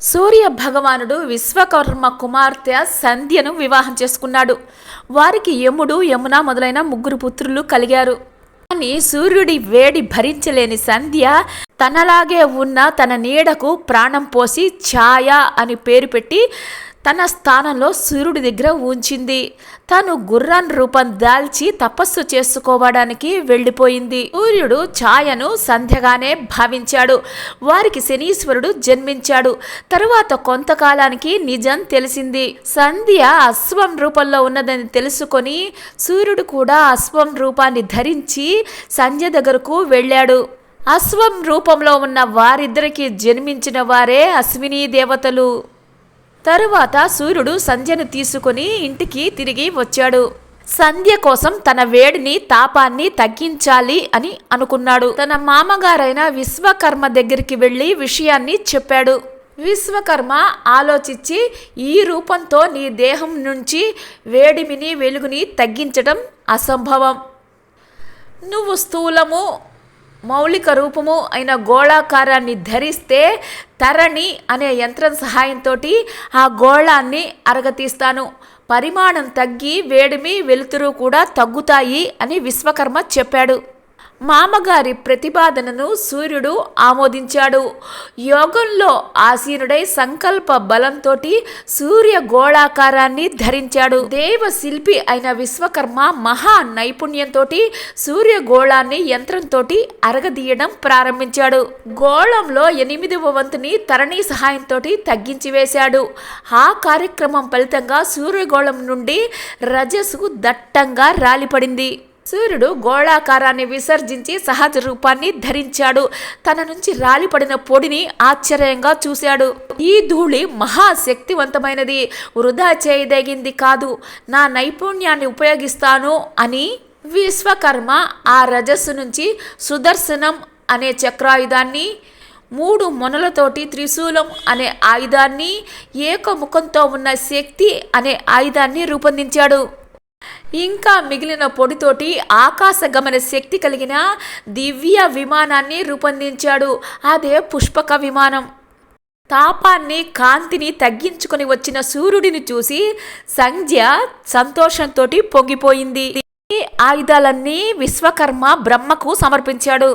సూర్య భగవానుడు విశ్వకర్మ కుమార్తె సంధ్యను వివాహం చేసుకున్నాడు. వారికి యముడు, యమున మొదలైన 3 పుత్రులు కలిగారు. కానీ సూర్యుడి వేడి భరించలేని సంధ్య తనలాగే ఉన్న తన నీడకు ప్రాణం పోసి ఛాయ అని పేరు పెట్టి తన స్థానంలో సూర్యుడి దగ్గర ఉంచింది. తను గుర్రం రూపం దాల్చి తపస్సు చేసుకోవడానికి వెళ్ళిపోయింది. సూర్యుడు ఛాయను సంధ్యగానే భావించాడు. వారికి శనీశ్వరుడు జన్మించాడు. తరువాత కొంతకాలానికి నిజం తెలిసింది. సంధ్య అశ్వం రూపంలో ఉన్నదని తెలుసుకొని సూర్యుడు కూడా అశ్వం రూపాన్ని ధరించి సంధ్య దగ్గరకు వెళ్ళాడు. అశ్వం రూపంలో ఉన్న వారిద్దరికి జన్మించిన వారే అశ్విని దేవతలు. తరువాత సూర్యుడు సంధ్యను తీసుకుని ఇంటికి తిరిగి వచ్చాడు. సంధ్య కోసం తన వేడిని, తాపాన్ని తగ్గించాలి అని అనుకున్నాడు. తన మామగారైన విశ్వకర్మ దగ్గరికి వెళ్ళి విషయాన్ని చెప్పాడు. విశ్వకర్మ ఆలోచించి, ఈ రూపంతో నీ దేహం నుంచి వేడిమిని, వెలుగుని తగ్గించడం అసంభవం. నువ్వు స్థూలము, మౌలిక రూపము అయిన గోళాకారాన్ని ధరిస్తే తరణి అనే యంత్రం సహాయంతో ఆ గోళాన్ని అరగతీస్తాను. పరిమాణం తగ్గి వేడిమి, వెలుతురు కూడా తగ్గుతాయి అని విశ్వకర్మ చెప్పాడు. మామగారి ప్రతిపాదనను సూర్యుడు ఆమోదించాడు. యోగంలో ఆసీనుడై సంకల్ప బలంతో సూర్య గోళాకారాన్ని ధరించాడు. దేవశిల్పి అయిన విశ్వకర్మ మహా నైపుణ్యంతో సూర్య గోళాన్ని యంత్రంతో అరగదీయడం ప్రారంభించాడు. గోళంలో 8వ వంతుని తరణి సహాయంతో తగ్గించి వేశాడు. ఆ కార్యక్రమం ఫలితంగా సూర్యగోళం నుండి రజస్సు దట్టంగా రాలిపడింది. సూర్యుడు గోళాకారాన్ని విసర్జించి సహజ రూపాన్ని ధరించాడు. తన నుంచి రాలిపడిన పొడిని ఆశ్చర్యంగా చూశాడు. ఈ ధూళి మహాశక్తివంతమైనది, వృధా చేయదగింది కాదు. నా నైపుణ్యాన్ని ఉపయోగిస్తాను అని విశ్వకర్మ ఆ రజస్సు నుంచి సుదర్శనం అనే చక్రాయుధాన్ని, 3 మొనలతోటి త్రిశూలం అనే ఆయుధాన్ని, ఏకముఖంతో ఉన్న శక్తి అనే ఆయుధాన్ని రూపొందించాడు. ఇంకా మిగిలిన పొడితోటి ఆకాశగమన శక్తి కలిగిన దివ్య విమానాన్ని రూపొందించాడు. అదే పుష్పక విమానం. తాపాన్ని, కాంతిని తగ్గించుకొని వచ్చిన సూర్యుడిని చూసి సంధ్య సంతోషంతో పొంగిపోయింది. ఈ ఆయుధాలన్నీ విశ్వకర్మ బ్రహ్మకు సమర్పించాడు.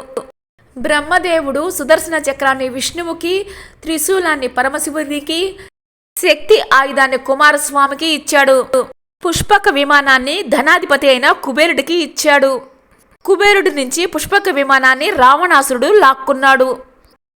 బ్రహ్మదేవుడు సుదర్శన చక్రాన్ని విష్ణువుకి, త్రిశూలాన్ని పరమశివుడికి, శక్తి ఆయుధాన్ని కుమారస్వామికి ఇచ్చాడు. పుష్పక విమానాన్ని ధనాధిపతి అయిన కుబేరుడికి ఇచ్చాడు. కుబేరుడి నుంచి పుష్పక విమానాన్ని రావణాసురుడు లాక్కున్నాడు.